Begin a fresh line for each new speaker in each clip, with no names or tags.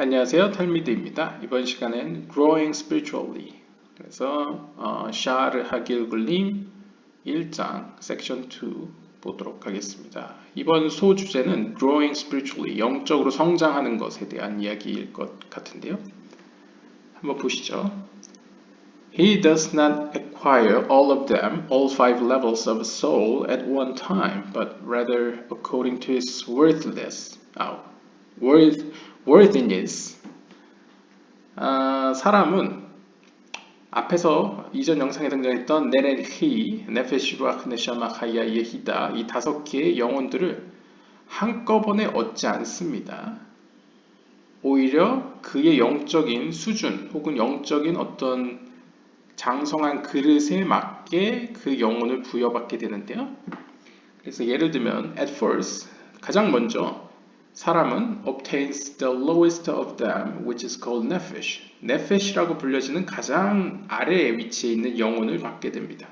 안녕하세요, 탈미드입니다. 이번 시간엔 Growing Spiritually, 그래서 샤르 하길글님 1장 섹션 2 보도록 하겠습니다. 이번 소주제는 Growing Spiritually, 영적으로 성장하는 것에 대한 이야기일 것 같은데요. 한번 보시죠. He does not acquire all of them, all 5 levels of soul at one time, but rather according to his worthiness. 사람은 앞에서 이전 영상에 등장했던 네레히, 네페시, 루아흐, 네샤마, 하야, 예히다 이 5개의 영혼들을 한꺼번에 얻지 않습니다. 오히려 그의 영적인 수준 혹은 영적인 어떤 장성한 그릇에 맞게 그 영혼을 부여받게 되는데요. 그래서 예를 들면 at first, 가장 먼저 사람은 obtains the lowest of them, which is called nephesh. nephe시라고 불려지는 가장 아래에 위치해 있는 영혼을 받게 됩니다.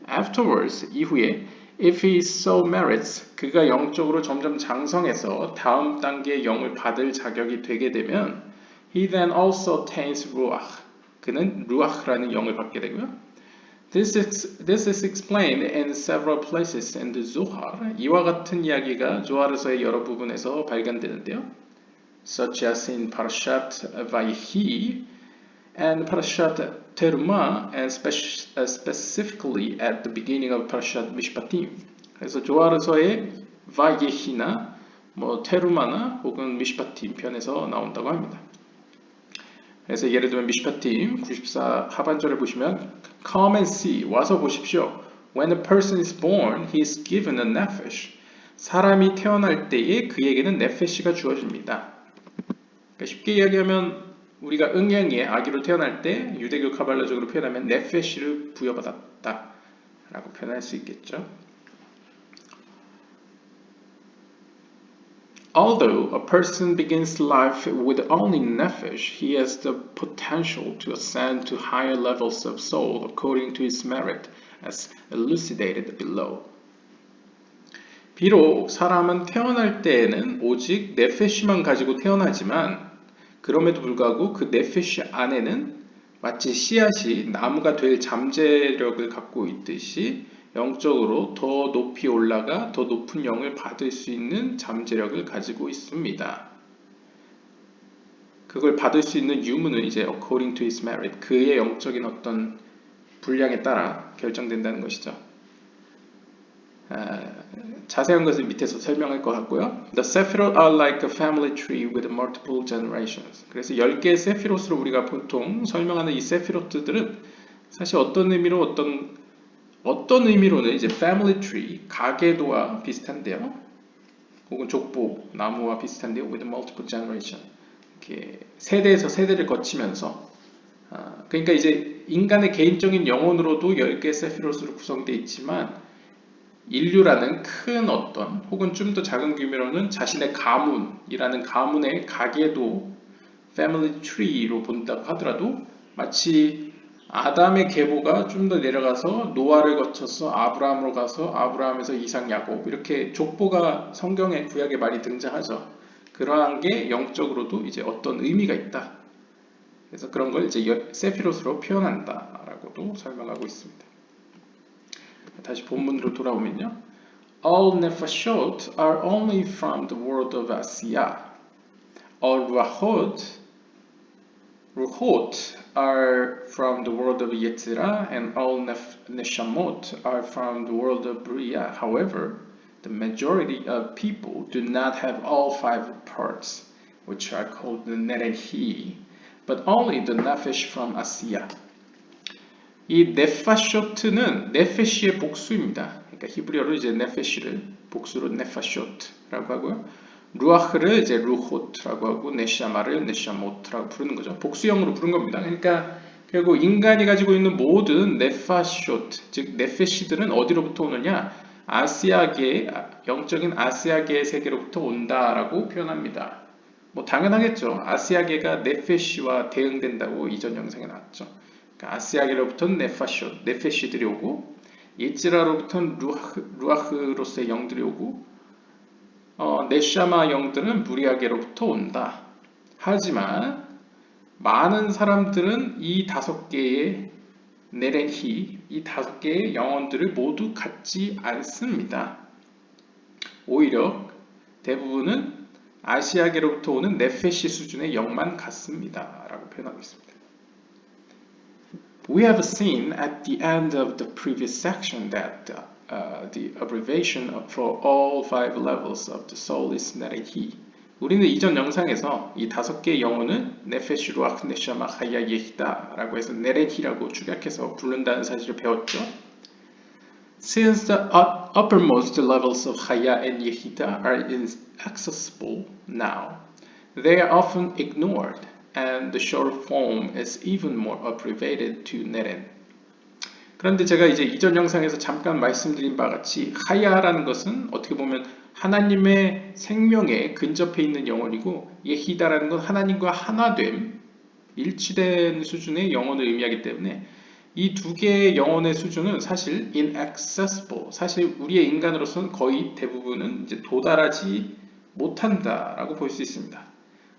Afterwards, 이후에 if he so merits, 그가 영적으로 점점 장성해서 다음 단계의 영을 받을 자격이 되게 되면 he then also attains ruach. 그는 루아흐라는 영을 받게 되고요. This is explained in several places in the Zohar. 이와 같은 이야기가 조하르서의 여러 부분에서 발견되는데요. Such as in Parashat Vayehi and Parashat Teruma, and specifically at the beginning of Parashat Mishpatim. 그래서 조하르서의 바예히나 테루마나 혹은 미시파팀 편에서 나온다고 합니다. 그래서 예를 들면 미시파팀 94 하반절을 보시면 Come and see, 와서 보십시오. When a person is born, he is given a nephesh. 사람이 태어날 때에 그에게는 네페시가 주어집니다. 그러니까 쉽게 이야기하면 우리가 응양의 아기로 태어날 때 유대교 카발라적으로 표현하면 네페시를 부여받았다 라고 표현할 수 있겠죠. Although a person begins life with only nephesh, he has the potential to ascend to higher levels of soul according to his merit, as elucidated below. 비록 사람은 태어날 때에는 오직 네페시만 가지고 태어나지만 그럼에도 불구하고 그 네페시 안에는 마치 씨앗이 나무가 될 잠재력을 갖고 있듯이 영적으로 더 높이 올라가 더 높은 영을 받을 수 있는 잠재력을 가지고 있습니다. 그걸 받을 수 있는 유무는 이제 according to his merit, 그의 영적인 어떤 분량에 따라 결정된다는 것이죠. 자세한 것은 밑에서 설명할 것 같고요. The Sephirot are like a family tree with multiple generations. 그래서 10개의 세피롯으로 우리가 보통 설명하는 이 세피롯들은 사실 어떤 의미로는 이제 family tree, 가계도와 비슷한데요. 혹은 족보, 나무와 비슷한데요. with multiple generation. 이렇게 세대에서 세대를 거치면서 그러니까 이제 인간의 개인적인 영혼으로도 10개의 세피롯으로 구성되어 있지만 인류라는 큰 어떤 혹은 좀 더 작은 규모로는 자신의 가문이라는 가문의 가계도 family tree로 본다고 하더라도 마치 아담의 계보가 좀 더 내려가서 노아를 거쳐서 아브라함으로 가서 아브라함에서 이삭, 야곱 이렇게 족보가 성경의 구약에 많이 등장하죠. 그러한 게 영적으로도 이제 어떤 의미가 있다. 그래서 그런 걸 이제 세피롯으로 표현한다라고도 설명하고 있습니다. 다시 본문으로 돌아오면요. All nefashot are only from the world of Asiya. All ruhot are from the world of Yetzirah, and all neshamot are from the world of Bria. However, the majority of people do not have all 5 parts, which are called the nerehi, but only the nefesh from Asiya. 이 네파쇼트는 네페시의 복수입니다. 그러니까 히브리어로 이제 네페시를 복수로 네파쇼트라고 하고요. 루아흐를 이제 루호트라고 하고 네샤마를 네샤모트라고 부르는 거죠. 복수형으로 부른 겁니다. 그러니까 결국 인간이 가지고 있는 모든 네파쇼트, 즉 네페시들은 어디로부터 오느냐? 아시아계, 영적인 아시아계의 세계로부터 온다라고 표현합니다. 뭐 당연하겠죠. 아시아계가 네페시와 대응된다고 이전 영상에 나왔죠. 그러니까 아시아계로부터는 네페시들이 오고 예지라로부터는 루아흐로서의 영들이 오고 네샤마 영들은 무리아계로부터 온다. 하지만 많은 사람들은 이 5개의 네렌히, 이 5개의 영혼들을 모두 갖지 않습니다. 오히려 대부분은 아시아계로부터 오는 네페시 수준의 영만 갖습니다. 라고 표현하고 있습니다. We have seen at the end of the previous section that the abbreviation for all 5 levels of the soul is 네렌히. 우리는 이전 영상에서 이 5개의 영혼은 네페시, 루아흐, 네샤마, 하야, 예히다 라고 해서 네렌히라고 축약해서 부른다는 사실을 배웠죠. Since the uppermost levels of Haya and Yehida are inaccessible now, they are often ignored, and the short form is even more abbreviated to Neren. 그런데 제가 이제 이전 영상에서 잠깐 말씀드린 바와 같이 하야라는 것은 어떻게 보면 하나님의 생명에 근접해 있는 영혼이고 예히다라는 건 하나님과 하나됨, 일치된 수준의 영혼을 의미하기 때문에 이 2개의 영혼의 수준은 사실 inaccessible, 사실 우리의 인간으로서는 거의 대부분은 이제 도달하지 못한다라고 볼 수 있습니다.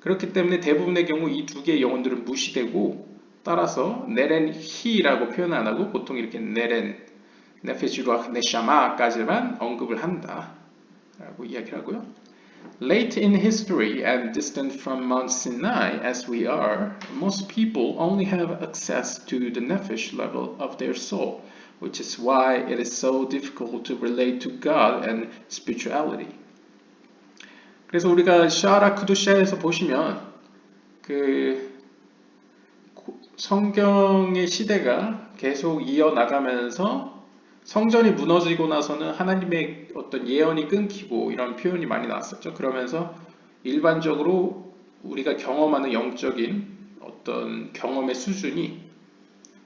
그렇기 때문에 대부분의 경우 이 2개의 영혼들은 무시되고 따라서 네렌히라고 표현 안 하고 보통 이렇게 네렌, 네페시, 루아흐, 네샤마까지만 언급을 한다라고 이야기를 하고요. Late in history and distant from Mount Sinai as we are, most people only have access to the nephesh level of their soul, which is why it is so difficult to relate to God and spirituality. 그래서 우리가 샤라 쿠두샤에서 보시면 그 성경의 시대가 계속 이어나가면서 성전이 무너지고 나서는 하나님의 어떤 예언이 끊기고 이런 표현이 많이 나왔었죠. 그러면서 일반적으로 우리가 경험하는 영적인 어떤 경험의 수준이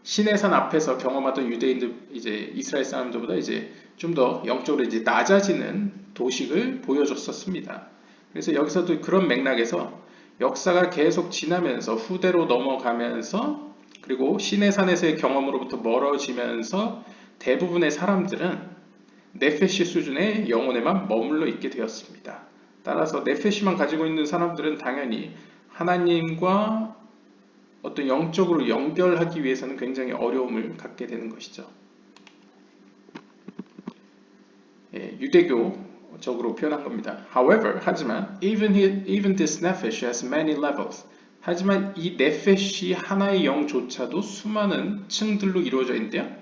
시내산 앞에서 경험하던 유대인들, 이제 이스라엘 사람들보다 이제 좀 더 영적으로 이제 낮아지는 도식을 보여줬었습니다. 그래서 여기서도 그런 맥락에서 역사가 계속 지나면서 후대로 넘어가면서 그리고 시내산에서의 경험으로부터 멀어지면서 대부분의 사람들은 네페시 수준의 영혼에만 머물러 있게 되었습니다. 따라서 네페시만 가지고 있는 사람들은 당연히 하나님과 어떤 영적으로 연결하기 위해서는 굉장히 어려움을 갖게 되는 것이죠. 유대교적으로 표현한 겁니다. However, 하지만 even this nephesh has many levels. 하지만 이 네페시 하나의 영조차도 수많은 층들로 이루어져 있는데요.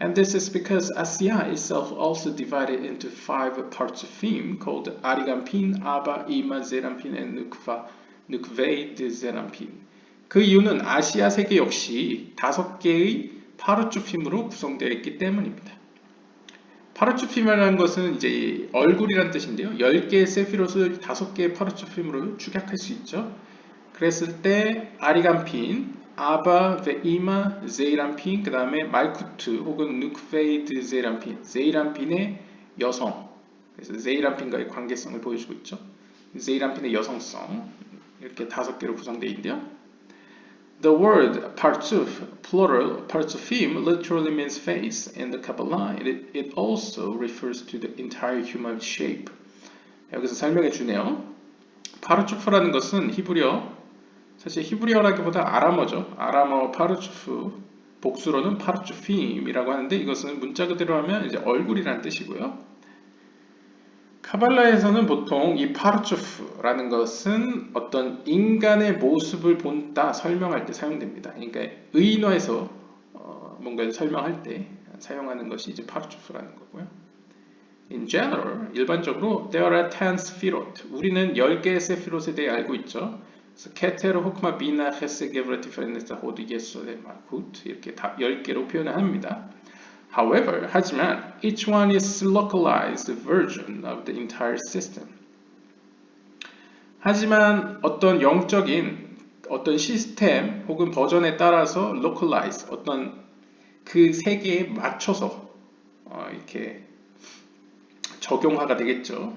And this is because Asiya itself also divided into 5 parts of theme called Arigampin, Aba, Ima, Zerampin, and Nukvei de Zerampin. 그 이유는 아시아 세계 역시 5개의 파르추핌으로 구성되어 있기 때문입니다. 파르추핌이라는 것은 이제 얼굴이라는 뜻인데요. 10개의 세피롯을 5개의 파르추핌으로 축약할 수 있죠. 그랬을 때 아리간핀, 아바, 베이마, 제이란핀, 그 다음에 말쿠트 혹은 누크페이드 제이란핀, 제이란핀의 여성, 그래서 제이란핀과의 관계성을 보여주고 있죠. 제이란핀의 여성성, 이렇게 5개로 구성되어 있는데요. The word partsuf, plural partsufim, literally means face. In the Kabbalah, it also refers to the entire human shape. 여기서 설명해 주네요. 파르추프라는 것은 히브리어, 사실 히브리어라기보다 아람어죠. 아람어 파르추프, 복수로는 파르추핌이라고 하는데 이것은 문자 그대로 하면 이제 얼굴이라는 뜻이고요. 카발라에서는 보통 이 파르추프라는 것은 어떤 인간의 모습을 본다 설명할 때 사용됩니다. 그러니까 의인화해서 뭔가를 설명할 때 사용하는 것이 이제 파르추프라는 거고요. In general, 일반적으로 there are 10 스피롯. 우리는 10개의 세피롯에 대해 알고 있죠. 그래서 케테르, 호크마, 비나, 헤세, 게브라, 티페르네스, 호드, 예솔레, 마쿠트 이렇게 다 10개로 표현을 합니다. However, 하지만 each one is localized version of the entire system. 하지만 어떤 영적인 어떤 시스템 혹은 버전에 따라서 localize 어떤 그 세계에 맞춰서 이렇게 적용화가 되겠죠.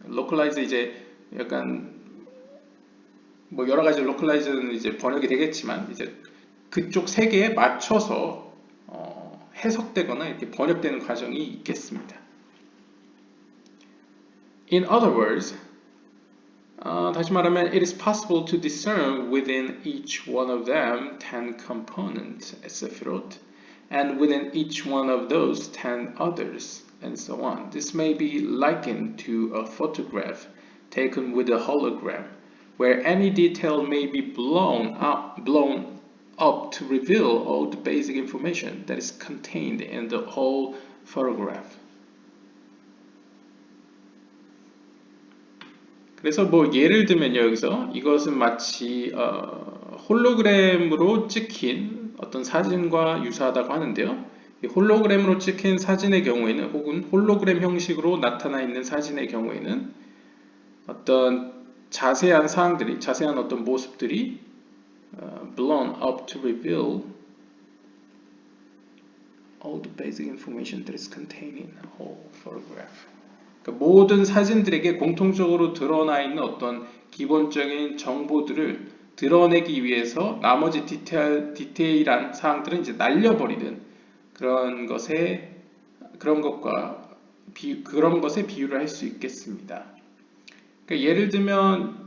localize 이제 약간 뭐 여러 가지 localize는 이제 번역이 되겠지만 이제 그쪽 세계에 맞춰서 해석되거나 이렇게 번역되는 과정이 있겠습니다. In other words, 다시 말하면 it is possible to discern within each one of them 10 component Sephirot and within each one of those 10 others and so on. This may be likened to a photograph taken with a hologram where any detail may be blown up to reveal all the basic information that is contained in the whole photograph. 그래서 뭐 예를 들면요, 여기서 이것은 마치 홀로그램으로 찍힌 어떤 사진과 유사하다고 하는데요. 이 홀로그램으로 찍힌 사진의 경우에는 혹은 홀로그램 형식으로 나타나 있는 사진의 경우에는 어떤 자세한 사항들이, 자세한 어떤 모습들이 blown up to reveal all the basic information that is contained in a whole photograph. 그러니까 모든 사진들에게 공통적으로 드러나 있는 어떤 기본적인 정보들을 드러내기 위해서 나머지 디테일한 사항들은 이제 날려버리는 그런 것에 비유를 할 수 있겠습니다. 그러니까 예를 들면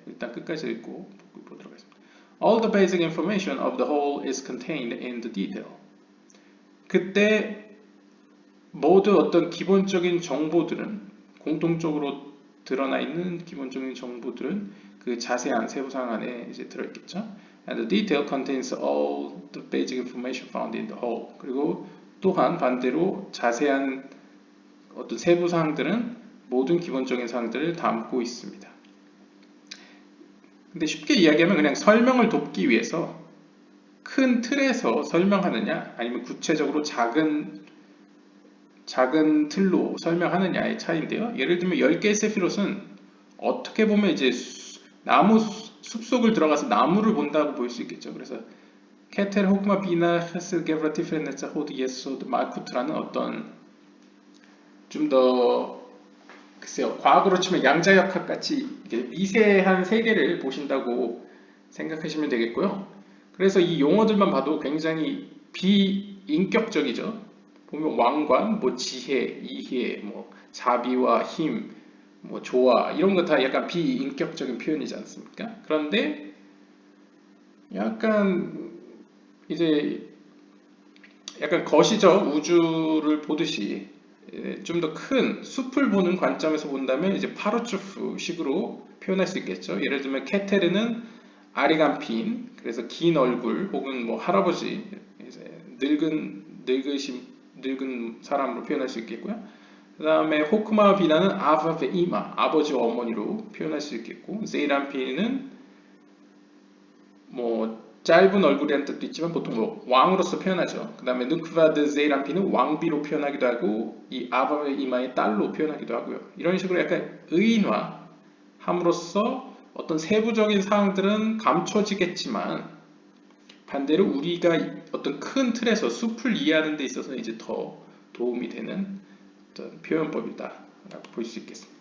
일단 끝까지 읽고 보도록 하겠습니다. All the basic information of the whole is contained in the detail. 그때 모든 어떤 기본적인 정보들은 공통적으로 드러나 있는 기본적인 정보들은 그 자세한 세부사항 안에 이제 들어있겠죠. And the detail contains all the basic information found in the whole. 그리고 또한 반대로 자세한 어떤 세부사항들은 모든 기본적인 사항들을 담고 있습니다. 근데 쉽게 이야기하면 그냥 설명을 돕기 위해서 큰 틀에서 설명하느냐 아니면 구체적으로 작은 틀로 설명하느냐의 차이인데요. 예를 들면 10개의 세피롯은 어떻게 보면 이제 나무 숲속을 들어가서 나무를 본다고 볼 수 있겠죠. 그래서 케텔 호크마 비나 헤스 게브라티 프렌네자 호드 예소드 마쿠트라는 어떤 좀 더 글쎄요, 과학으로 치면 양자역학 같이 미세한 세계를 보신다고 생각하시면 되겠고요. 그래서 이 용어들만 봐도 굉장히 비인격적이죠. 보면 왕관, 뭐 지혜, 이해, 뭐 자비와 힘, 뭐 조화 이런 거 다 약간 비인격적인 표현이지 않습니까? 그런데 약간 이제 약간 거시적 우주를 보듯이 좀 더 큰 숲을 보는 관점에서 본다면 이제 파르초프 식으로 표현할 수 있겠죠. 예를 들면 케테르는 아리간피인, 그래서 긴 얼굴 혹은 뭐 할아버지, 이제 늙은 사람으로 표현할 수 있겠고요. 그 다음에 호크마 비나는 아바베 이마, 아버지와 어머니로 표현할 수 있겠고, 세이란피는 뭐 짧은 얼굴이라는 뜻도 있지만 보통 뭐 왕으로서 표현하죠. 그 다음에 누크바드 제이란피는 왕비로 표현하기도 하고 이 아바베 이마의 딸로 표현하기도 하고요. 이런 식으로 약간 의인화함으로써 어떤 세부적인 사항들은 감춰지겠지만 반대로 우리가 어떤 큰 틀에서 숲을 이해하는 데 있어서 이제 더 도움이 되는 어떤 표현법이다라고 볼 수 있겠습니다.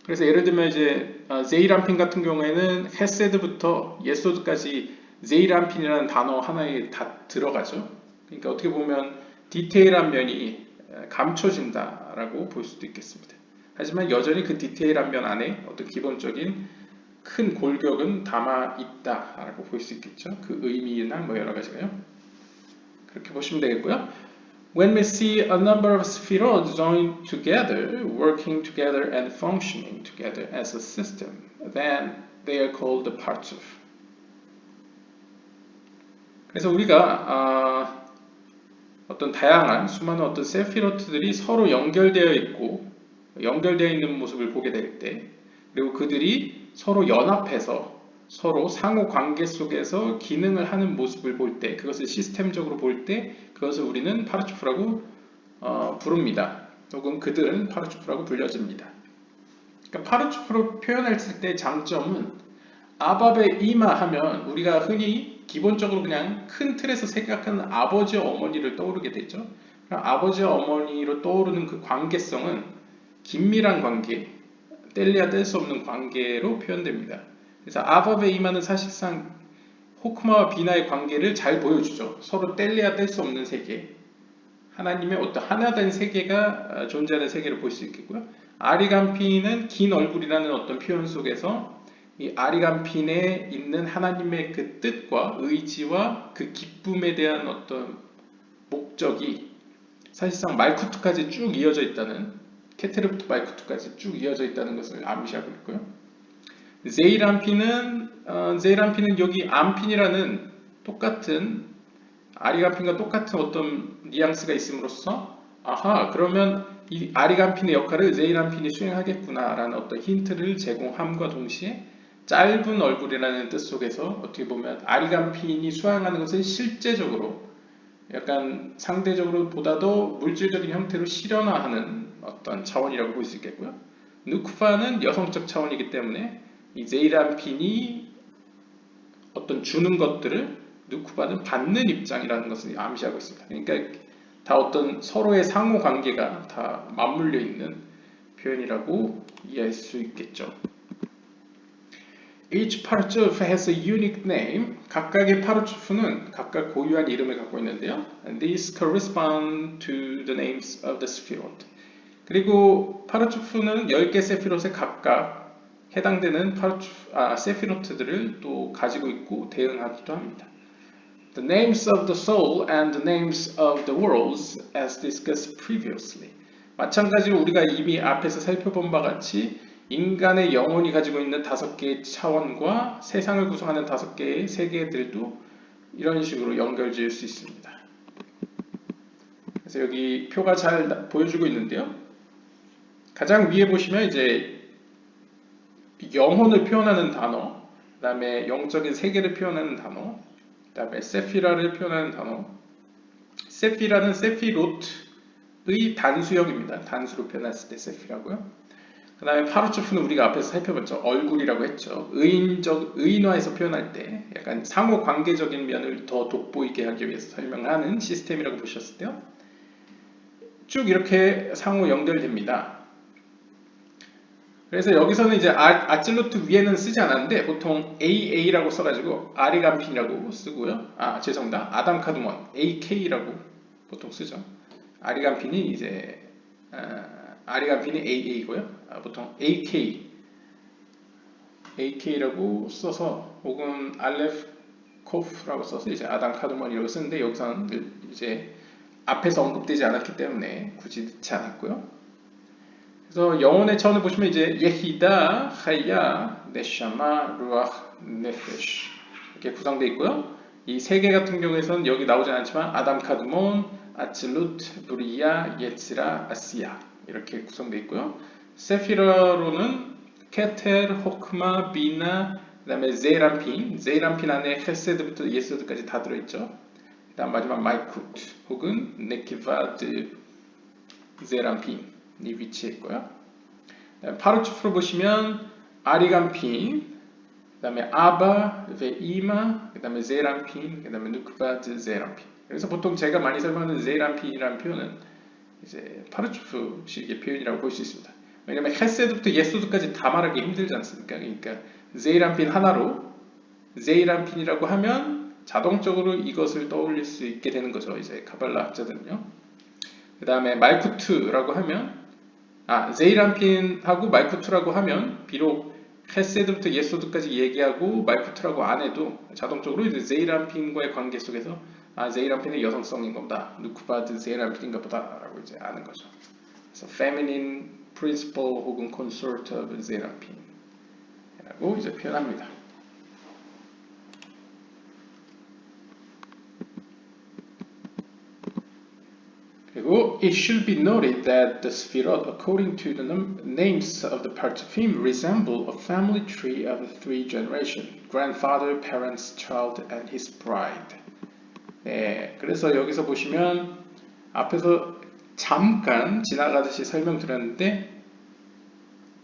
그래서 예를 들면 이제 제이란핀 같은 경우에는 헤세드부터 예소드까지 제이란핀이라는 단어 하나에 다 들어가죠. 그러니까 어떻게 보면 디테일한 면이 감춰진다라고 볼 수도 있겠습니다. 하지만 여전히 그 디테일한 면 안에 어떤 기본적인 큰 골격은 담아 있다라고 볼 수 있겠죠. 그 의미나 뭐 여러 가지가요. 그렇게 보시면 되겠고요. When we see a number of spheroids joined together, working together and functioning together as a system, then they are called the partsuf. 그래서 우리가 어떤 다양한 수많은 어떤 세피로트들이 서로 연결되어 있고 연결되어 있는 모습을 보게 될 때, 그리고 그들이 서로 연합해서 서로 상호 관계 속에서 기능을 하는 모습을 볼 때, 그것을 시스템적으로 볼 때 그것을 우리는 파르초프라고 부릅니다. 혹은 그들은 파르초프라고 불려집니다. 그러니까 파르초프로 표현했을 때 장점은 아바베 이마 하면 우리가 흔히 기본적으로 그냥 큰 틀에서 생각하는 아버지와 어머니를 떠오르게 되죠. 아버지와 어머니로 떠오르는 그 관계성은 긴밀한 관계, 뗄래야 뗄 수 없는 관계로 표현됩니다. 그래서 아바베 이마는 사실상 호크마와 비나의 관계를 잘 보여주죠. 서로 뗄래야 뗄 수 없는 세계. 하나님의 어떤 하나된 세계가 존재하는 세계를 볼 수 있겠고요. 아리간핀은 긴 얼굴이라는 어떤 표현 속에서 이 아리간핀에 있는 하나님의 그 뜻과 의지와 그 기쁨에 대한 어떤 목적이 사실상 말쿠트까지 쭉 이어져 있다는, 케테르부터 말쿠트까지 쭉 이어져 있다는 것을 암시하고 있고요. 제이란핀은 여기 암핀이라는 똑같은 아리간핀과 똑같은 어떤 뉘앙스가 있음으로써 아하, 그러면 이 아리간핀의 역할을 제이란핀이 수행하겠구나라는 어떤 힌트를 제공함과 동시에 짧은 얼굴이라는 뜻 속에서 어떻게 보면 아리간핀이 수행하는 것은 실제적으로 약간 상대적으로 보다도 물질적인 형태로 실현화하는 어떤 차원이라고 볼 수 있겠고요. 누크파는 여성적 차원이기 때문에 이 제이란핀이 어떤 주는 것들을 누크바는 받는 입장이라는 것을 암시하고 있습니다. 그러니까 다 어떤 서로의 상호 관계가 다 맞물려 있는 표현이라고 이해할 수 있겠죠. Each 파르츠프 has a unique name. 각각의 파르츠프는 각각 고유한 이름을 갖고 있는데요. And these correspond to the names of the Sephirot. 그리고 파르츠프는 10개 세피롯에 각각 해당되는 세피로트들을 또 가지고 있고 대응하기도 합니다. The names of the soul and the names of the worlds as discussed previously. 마찬가지로 우리가 이미 앞에서 살펴본 바 같이 인간의 영혼이 가지고 있는 5개의 차원과 세상을 구성하는 5개의 세계들도 이런 식으로 연결지을 수 있습니다. 그래서 여기 표가 잘 보여주고 있는데요. 가장 위에 보시면 이제 영혼을 표현하는 단어, 그 다음에 영적인 세계를 표현하는 단어, 그 다음에 세피라를 표현하는 단어. 세피라는 세피로트의 단수형입니다. 단수로 표현했을 때 세피라고요. 그 다음에 파르츠프는 우리가 앞에서 살펴봤죠. 얼굴이라고 했죠. 의인화해서 표현할 때 약간 상호 관계적인 면을 더 돋보이게 하기 위해서 설명하는 시스템이라고 보셨을 때요. 쭉 이렇게 상호 연결됩니다. 그래서 여기서는 이제 아찔로트 위에는 쓰지 않았는데 보통 AA라고 써가지고 아리간핀이라고 쓰고요. 죄송합니다. 아담 카두몬 AK라고 보통 쓰죠. 아리간핀이 이제 아리간핀이 AA고요. 보통 AK라고 써서 혹은 알레프코프라고 써서 이제 아담 카두몬이라고 쓰는데 여기서는 이제 앞에서 언급되지 않았기 때문에 굳이 넣지 않았고요. 그래서 영혼의 차원을 보시면 이제 예히다, 하야, 네샤마, 루ach, 네페쉬 이렇게 구성되어 있고요. 이 세 개 같은 경우에서는 여기 나오지 않지만 아담 카드몬, 아찔루트, 브리야, 예츠라, 아시야 이렇게 구성되어 있고요. 세피라로는 케텔, 호크마, 비나, 그 다음에 제이란핀 안에 헤세드부터 예스드까지 다 들어있죠. 그 다음 마지막 마이쿠트 혹은 네키바드, 제란핀 이 위치에 있고요. 파르츠프로 보시면 아리간핀, 그 다음에 아바, 베이마, 그 다음에 제란핀, 그 다음에 누크바드 제란핀. 그래서 보통 제가 많이 사용하는 제란핀이라는 표현은 이제 파르츠프식의 표현이라고 볼 수 있습니다. 왜냐면 헤세드부터 예소드까지 다 말하기 힘들지 않습니까? 그러니까 제란핀 하나로 제이란핀이라고 하면 자동적으로 이것을 떠올릴 수 있게 되는 거죠. 이제 카발라 학자들은요. 그 다음에 말쿠트라고 하면 제이란핀하고 말쿠트라고 하면 비록 헤세드부터 예소드까지 얘기하고 말쿠트라고 안 해도 자동적으로 이제 제이란핀과의 관계 속에서 제이란핀의 여성성인 겁니다. 누크바드 제이란핀인가 보다라고 이제 아는 거죠. 그래서 feminine principle 혹은 consort of 제이란핀이라고 이제 표현합니다. 그리고 it should be noted that the Sefirot, according to the names of the Partzufim, resemble a family tree of three generations: grandfather, parents, child, and his bride. 네, 그래서 여기서 보시면 앞에서 잠깐 지나가듯이 설명드렸는데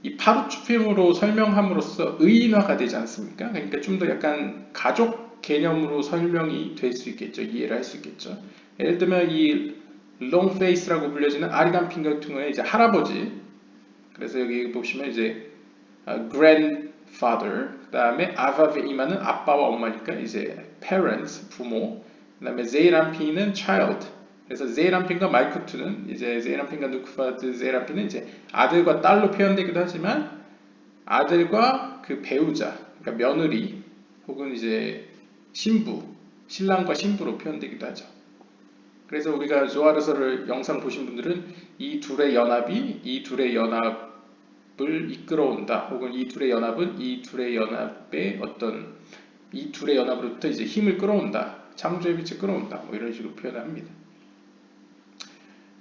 이 파르츠핌으로 설명함으로써 의인화가 되지 않습니까? 그러니까 좀 더 약간 가족 개념으로 설명이 될 수 있겠죠. 이해를 할 수 있겠죠. 예를 들면 이 롱페이스라고 불려지는 아리간핀 같은 경우에 이제 할아버지, 그래서 여기 보시면 이제 grandfather, 그 다음에 아바베이마는 아빠와 엄마니까 이제 parents, 부모, 그 다음에 제이란핀은 child, 그래서 제이람핀과 말쿠투는 이제 제이람핀과 누크파드 제이람핀은 이제 아들과 딸로 표현되기도 하지만 아들과 그 배우자, 그러니까 며느리 혹은 이제 신부, 신랑과 신부로 표현되기도 하죠. 그래서 우리가 조아르서를 영상 보신 분들은 이 둘의 연합이 이 둘의 연합을 이끌어온다, 혹은 이 둘의 연합은 이 둘의 연합의 어떤 이 둘의 연합으로부터 이제 힘을 끌어온다, 창조의 빛을 끌어온다, 뭐 이런 식으로 표현합니다.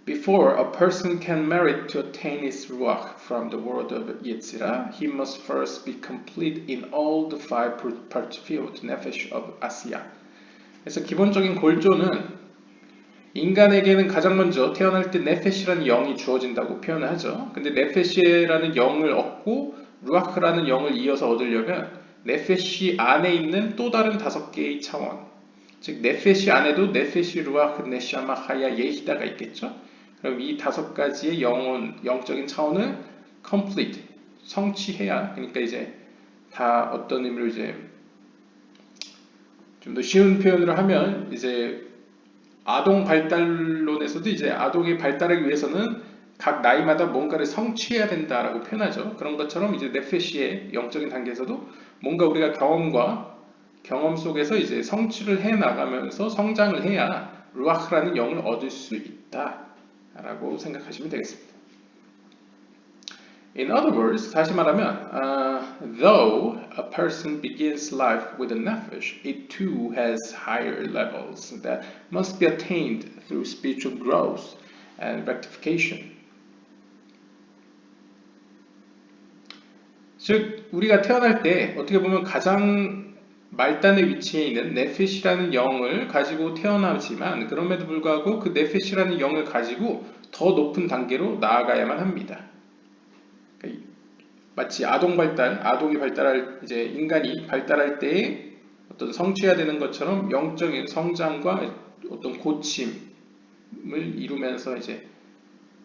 Before a person can merit to attain his ruach from the world of Yetzirah, he must first be complete in all the five parts-field nefesh of Asiya. 그래서 기본적인 골조는 인간에게는 가장 먼저 태어날 때 네페시라는 영이 주어진다고 표현을 하죠. 근데 네페시라는 영을 얻고 루아크라는 영을 이어서 얻으려면 네페시 안에 있는 또 다른 5개의 차원, 즉 네페시 안에도 네페시, 루아크, 네샤마, 하야, 예히다가 있겠죠. 그럼 이 5가지의 영적인 차원을 complete, 성취해야, 그러니까 이제 다 어떤 의미로 이제 좀 더 쉬운 표현으로 하면 이제 아동 발달론에서도 이제 아동이 발달하기 위해서는 각 나이마다 뭔가를 성취해야 된다라고 표현하죠. 그런 것처럼 이제 네페시의 영적인 단계에서도 뭔가 우리가 경험 속에서 이제 성취를 해 나가면서 성장을 해야 루아흐라는 영을 얻을 수 있다라고 생각하시면 되겠습니다. In other words, 다시 말하면, though a person begins life with a nefesh, it too has higher levels that must be attained through spiritual growth and rectification. 즉, 우리가 태어날 때 어떻게 보면 가장 말단의 위치에 있는 네페시라는 영을 가지고 태어나지만 그럼에도 불구하고 그 네페시라는 영을 가지고 더 높은 단계로 나아가야만 합니다. 마치 아동이 발달할, 이제 인간이 발달할 때에 어떤 성취해야 되는 것처럼 영적인 성장과 어떤 고침을 이루면서 이제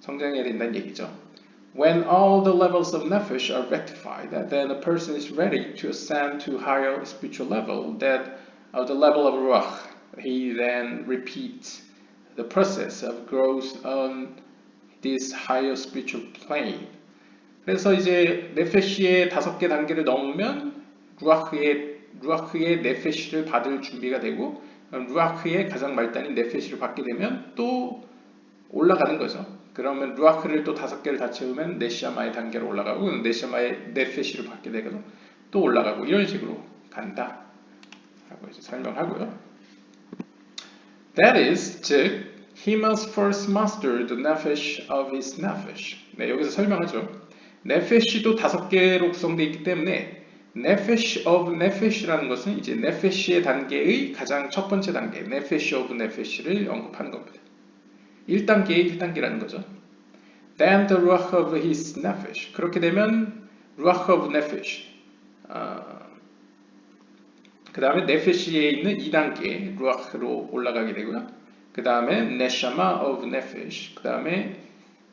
성장해야 된다는 얘기죠. When all the levels of nefesh are rectified, then a person is ready to ascend to higher spiritual level, that of the level of ruach. He then repeats the process of growth on this higher spiritual plane. 그래서 이제 네페시의 5개 단계를 넘으면 루아흐의 네페시를 받을 준비가 되고, 루아흐의 가장 말단인 네페시를 받게 되면 또 올라가는 거죠. 그러면 루아흐를 또 5개를 다 채우면 네시아마의 단계로 올라가고, 네시아마의 네페시를 받게 되고 또 올라가고, 이런 식으로 간다 라고 이제 설명하고요. That is, 즉 he must first master the nefesh of his nefesh. 네, 여기서 설명하죠. 네페시도 5개로 구성되어 있기 때문에 네페시 of 네페시라는 것은 이제 네페시의 단계의 가장 첫 번째 단계, 네페시 of 네페시를 언급하는 겁니다. 1단계의 1단계라는 거죠. Then the ruach of his nefesh. 그렇게 되면 ruach of nefesh. 그 다음에 네페시에 있는 2단계 ruach로 올라가게 되고요. 그 다음에 neshama of nefesh. 그 다음에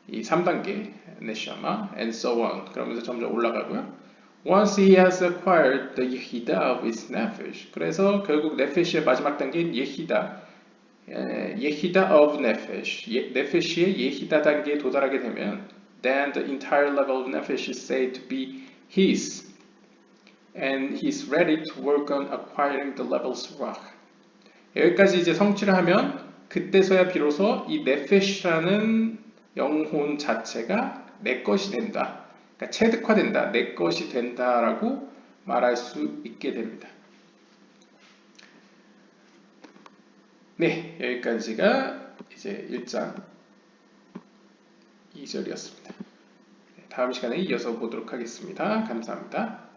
이 3단계 neshama and so on. 그러면서 점점 올라가고요. Once he has acquired the yehidah of his nefesh. 그래서 결국 네페시의 마지막 단계인 yehidah of nefesh. 네페시의 yehidah 단계에 도달하게 되면 then the entire level of nefesh is said to be his. And he's ready to work on acquiring the levels ruach. 여기까지 이제 성취를 하면 그때서야 비로소 이 네페시라는 영혼 자체가 내 것이 된다. 그러니까 체득화된다. 내 것이 된다라고 말할 수 있게 됩니다. 네, 여기까지가 이제 1장 2절이었습니다. 다음 시간에 이어서 보도록 하겠습니다. 감사합니다.